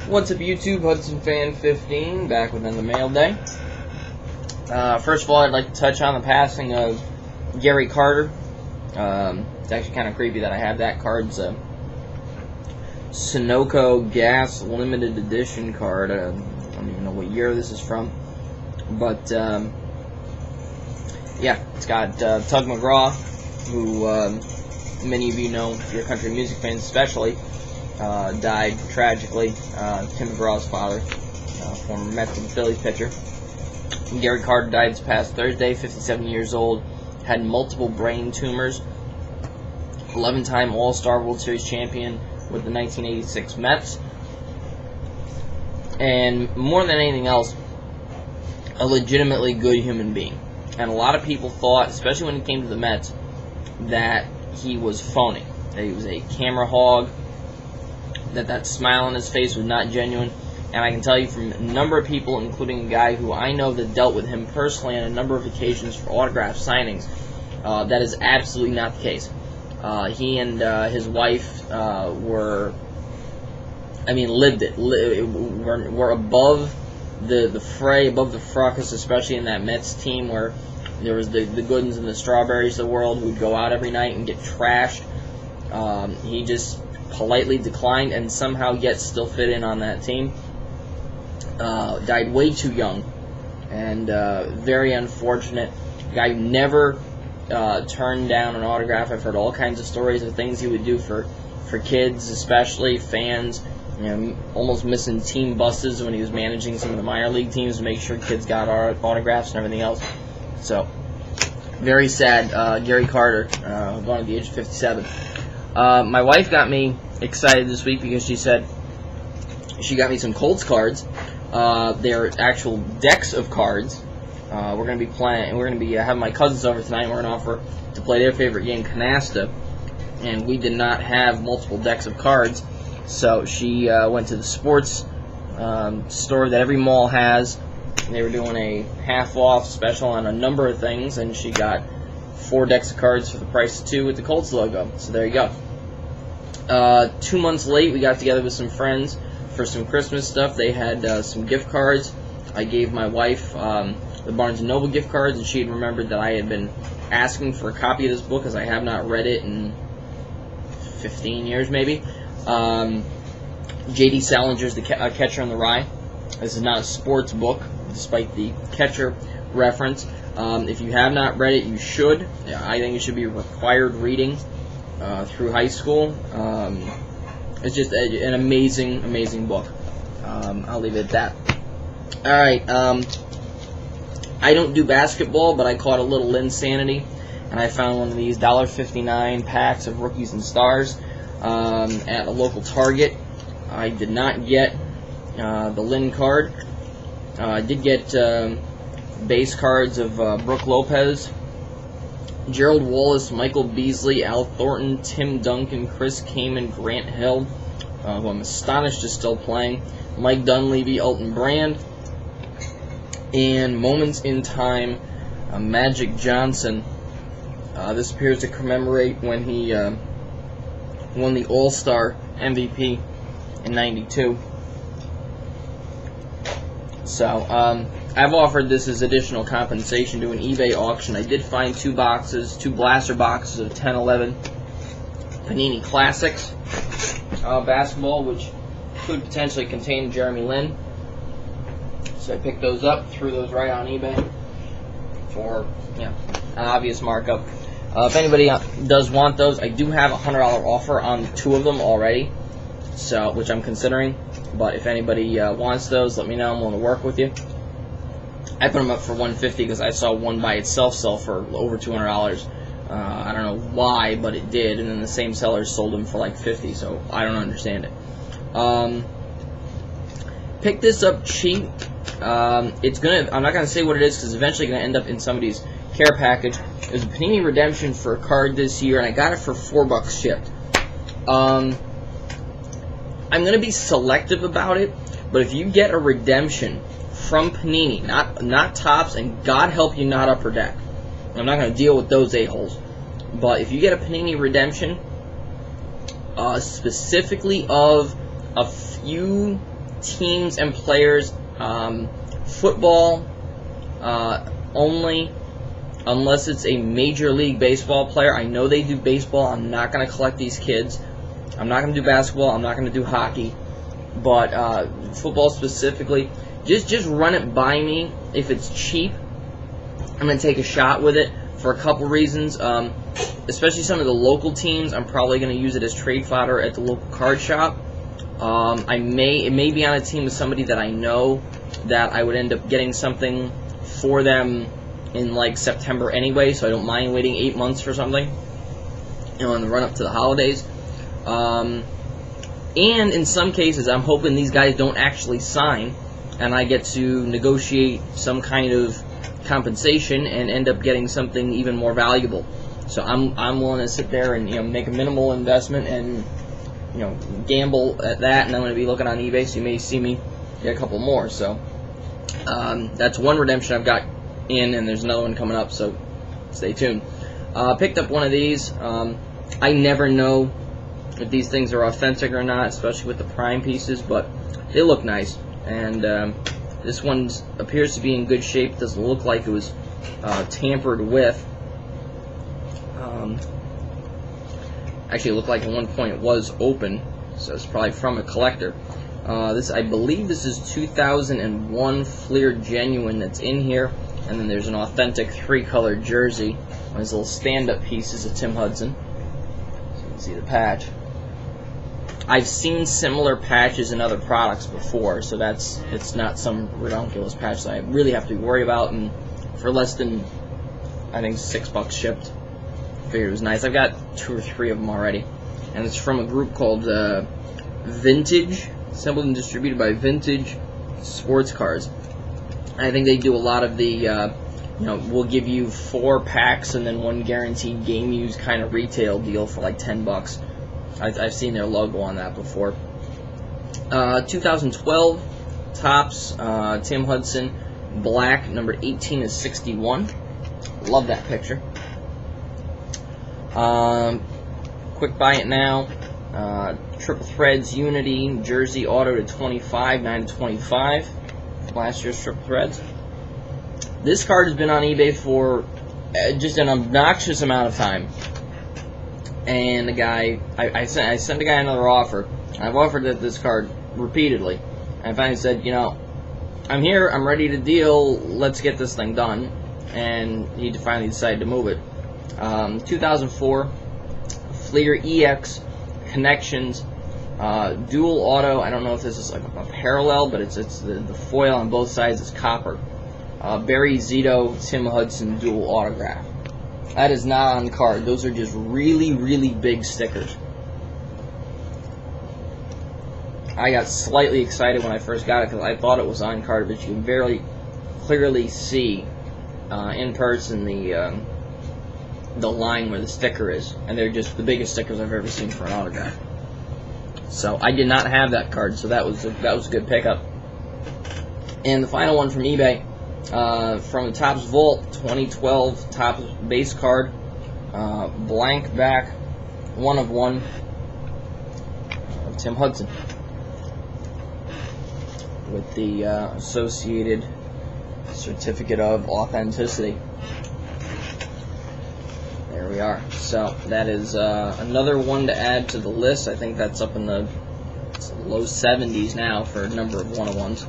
What's up, YouTube? Hudson Fan 15 back with another mail day. First of all, I'd like to touch on the passing of Gary Carter. It's actually kind of creepy that I have that card. It's a Sunoco Gas Limited Edition card. I don't even know what year this is from, but yeah, it's got Tug McGraw, who many of you know, if you're country music fans especially. Died tragically. Tim McGraw's father, former Mets and Phillies pitcher. And Gary Carter died this past Thursday, 57 years old. Had multiple brain tumors. 11-time All-Star World Series champion with the 1986 Mets. And more than anything else, a legitimately good human being. And a lot of people thought, especially when it came to the Mets, that he was phony. That he was a camera hog. That smile on his face was not genuine. And I can tell you from a number of people, including a guy who I know that dealt with him personally on a number of occasions for autograph signings, that is absolutely not the case. He and his wife lived it. Were above the fray, above the fracas, especially in that Mets team where there was the Goodens and the Strawberries of the world who would go out every night and get trashed. He just politely declined and somehow yet still fit in on that team. Died way too young, and very unfortunate. Guy who never turned down an autograph. I've heard all kinds of stories of things he would do for kids, especially fans. You know, almost missing team buses when he was managing some of the minor league teams to make sure kids got autographs and everything else. So, very sad. Gary Carter, gone at the age of 57. My wife got me excited this week because she said she got me some Colts cards. They're actual decks of cards. We're going to be playing. We're going to be having my cousins over tonight. And we're going to offer to play their favorite game, Canasta. And we did not have multiple decks of cards, so she went to the sports store that every mall has. They were doing a half-off special on a number of things, and she got 4 decks of cards for the price of 2 with the Colts logo. So there you go. 2 months late, we got together with some friends for some Christmas stuff. They had some gift cards. I gave my wife the Barnes & Noble gift cards, and she had remembered that I had been asking for a copy of this book, as I have not read it in 15 years maybe. J.D. Salinger's The Catcher in the Rye. This is not a sports book, despite the catcher reference. If you have not read it, you should. I think it should be required reading through high school. It's just an amazing, amazing book. I'll leave it at that. Alright, I don't do basketball, but I caught a little Linsanity, and I found one of these $1.59 packs of Rookies and Stars at a local Target. I did not get the Lin card. I did get base cards of Brooke Lopez, Gerald Wallace, Michael Beasley, Al Thornton, Tim Duncan, Chris Kaman, Grant Hill, who I'm astonished is still playing, Mike Dunleavy, Elton Brand, and Moments in Time, Magic Johnson. This appears to commemorate when he won the All-Star MVP in '92. So, I've offered this as additional compensation to an eBay auction. I did find 2 blaster boxes of 10-11 Panini Classics basketball, which could potentially contain Jeremy Lin. So I picked those up, threw those right on eBay for an obvious markup. If anybody does want those, I do have a $100 offer on 2 of them already, so which I'm considering. But if anybody wants those, let me know. I'm willing to work with you. I put them up for $150 because I saw one by itself sell for over $200. I don't know why, but it did. And then the same sellers sold them for like $50, so I don't understand it. Pick this up cheap. I'm not gonna say what it is because it's eventually gonna end up in somebody's care package. There's a Panini redemption for a card this year, and I got it for $4 shipped. I'm gonna be selective about it, but if you get a redemption from Panini, not Topps, and God help you not Upper Deck, I'm not gonna deal with those a-holes. But if you get a Panini redemption, specifically of a few teams and players, football only, unless it's a Major League Baseball player. I know they do baseball. I'm not going to collect these kids. I'm not going to do basketball. I'm not going to do hockey. But football specifically, just run it by me. If it's cheap, I'm going to take a shot with it for a couple reasons. Especially some of the local teams, I'm probably going to use it as trade fodder at the local card shop. It may be on a team with somebody that I know that I would end up getting something for them in like September anyway, so I don't mind waiting 8 months for something, in the run up to the holidays. And in some cases, I'm hoping these guys don't actually sign, and I get to negotiate some kind of compensation and end up getting something even more valuable. So I'm willing to sit there and make a minimal investment and gamble at that, and I'm going to be looking on eBay, so you may see me get a couple more. So that's one redemption I've got in, and there's another one coming up, so stay tuned. Picked up one of these. I never know if these things are authentic or not, especially with the prime pieces, but they look nice. And this one appears to be in good shape. Doesn't look like it was tampered with. Actually, it looked like at one point it was open, so it's probably from a collector. I believe this is 2001 Fleer Genuine that's in here, and then there's an authentic 3-color jersey. These little stand-up pieces of Tim Hudson, so you can see the patch. I've seen similar patches in other products before, so it's not some ridiculous patch that I really have to worry about, and for less than, I think, $6 shipped. Figured it was nice. I've got 2 or 3 of them already, and it's from a group called Vintage, assembled and distributed by Vintage Sports Cards. I think they do a lot of the, we'll give you 4 packs and then 1 guaranteed game use kind of retail deal for like $10. I've seen their logo on that before. 2012 Topps Tim Hudson black, number 18 is 61. Love that picture. Quick buy it now. Triple Threads Unity Jersey Auto to 25, 9 to 25. Last year's Triple Threads. This card has been on eBay for just an obnoxious amount of time. And the guy, I sent the guy another offer. I've offered this card repeatedly. And I finally said, I'm here, I'm ready to deal, let's get this thing done. And he finally decided to move it. 2004 Fleer EX Connections dual auto. I don't know if this is like a parallel, but it's the foil on both sides is copper. Barry Zito Tim Hudson dual autograph. That is not on card. Those are just really, really big stickers. I got slightly excited when I first got it because I thought it was on card, but you can very clearly see in person the line where the sticker is, and they're just the biggest stickers I've ever seen for an autograph. So I did not have that card, so that was a good pickup. And the final one from eBay, from the Topps Vault 2012 Topps base card, blank back, 1 of 1 of Tim Hudson with the associated certificate of authenticity. There we are. So that is another one to add to the list. I think that's up in the low 70s now for a number of 101s.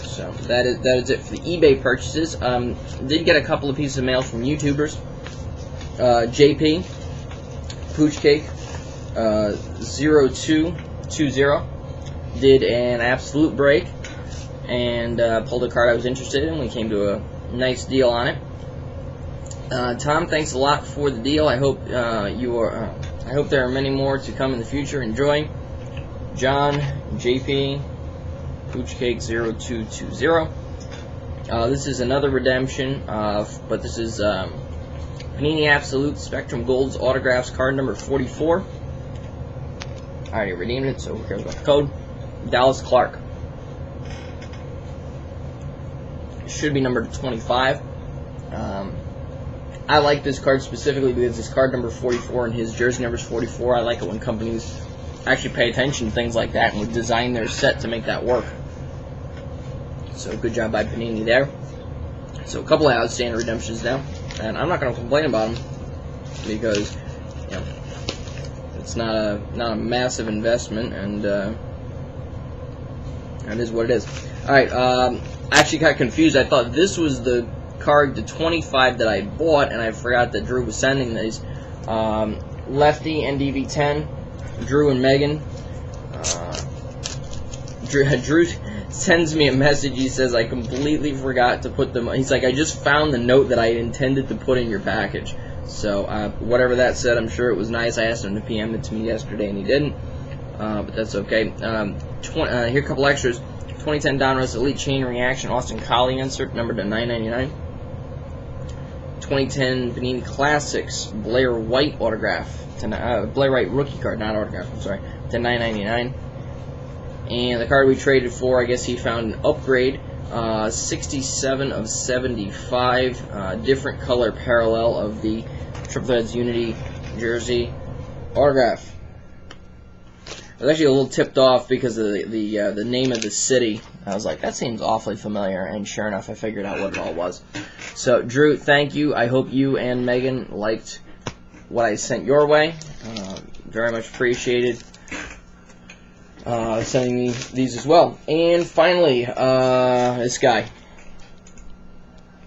So that is it for the eBay purchases. Did get a couple of pieces of mail from YouTubers. JP poochcake0220 did an absolute break and pulled a card I was interested in. We came to a nice deal on it. Tom, thanks a lot for the deal. I hope I hope there are many more to come in the future. Enjoy. John, JP, poochcake0220. This is another redemption, but this is Panini Absolute Spectrum Gold's autographs card number 44. I already redeemed it, so who cares about the code? Dallas Clark. Should be numbered 25. I like this card specifically because it's card number 44 and his jersey number is 44. I like it when companies actually pay attention to things like that and would design their set to make that work. So good job by Panini there. So a couple of outstanding redemptions now, and I'm not going to complain about them because, you know, it's not a massive investment, and it is what it is. All right, I actually got confused. I thought this was the card to 25 that I bought, and I forgot that Drew was sending these. leftyndv10, Drew and Megan. Drew sends me a message. He says, I completely forgot to put them. He's like, I just found the note that I intended to put in your package. So whatever that said, I'm sure it was nice. I asked him to PM it to me yesterday, and he didn't. But that's okay. Here are a couple extras. 2010 Donruss Elite Chain Reaction Austin Collie insert, numbered to $9.99. 2010 Panini Classics Blair White autograph, Blair White rookie card, not autograph, I'm sorry, to $9.99. And the card we traded for, I guess he found an upgrade, 67 of 75, different color parallel of the Triple Threads Unity jersey autograph. I was actually a little tipped off because of the name of the city. I was like, that seems awfully familiar, and sure enough, I figured out what it all was. So, Drew, thank you. I hope you and Megan liked what I sent your way. Very much appreciated sending me these as well. And finally, this guy,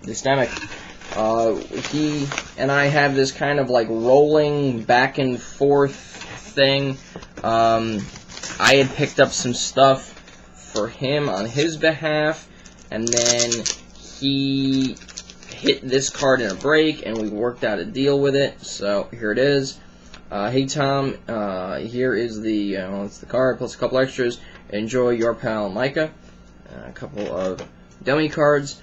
distemic. He and I have this kind of like rolling back and forth thing. I had picked up some stuff for him on his behalf, and then he hit this card in a break, and we worked out a deal with it. So here it is. Hey Tom, here is the it's the card plus a couple extras. Enjoy, your pal Micah. A couple of dummy cards.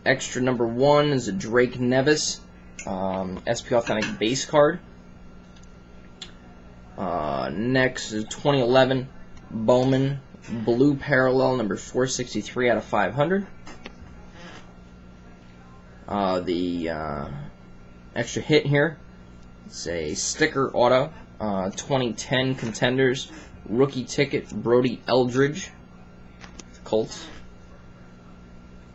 Extra number 1 is a Drake Nevis SP Authentic base card. Next is 2011 Bowman Blue Parallel number 463 out of 500. The extra hit here, it's a sticker auto, 2010 Contenders rookie ticket Brody Eldridge, Colts.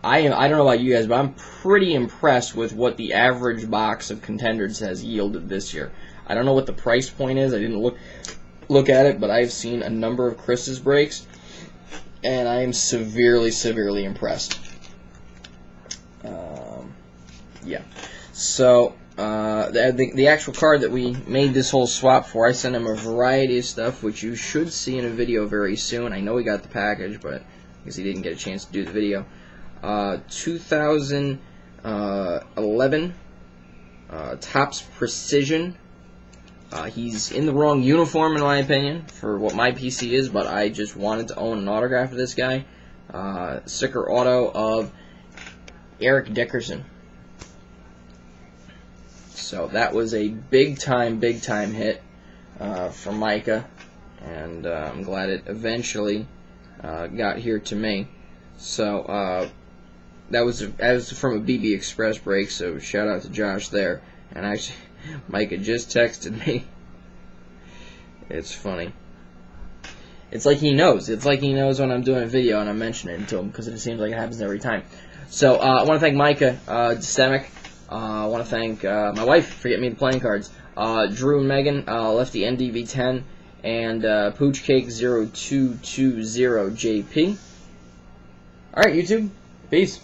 I don't know about you guys, but I'm pretty impressed with what the average box of Contenders has yielded this year. I don't know what the price point is. I didn't look at it, but I've seen a number of Chris's breaks, and I am severely, severely impressed. Yeah. So, the actual card that we made this whole swap for, I sent him a variety of stuff, which you should see in a video very soon. I know he got the package, but I guess he didn't get a chance to do the video. 2011 Topps Precision. He's in the wrong uniform, in my opinion, for what my PC is, but I just wanted to own an autograph of this guy. Sticker auto of Eric Dickerson. So that was a big time hit for Micah, and I'm glad it eventually got here to me. So that was from a BB Express break, so shout out to Josh there. And actually, Micah just texted me. It's funny. It's like he knows. It's like he knows when I'm doing a video and I'm mentioning it to him, because it seems like it happens every time. So I want to thank Micah, Distemic. I want to thank my wife for getting me the playing cards. Drew and Megan, leftyndv10, and poochcake0220 JP. Alright, YouTube. Peace.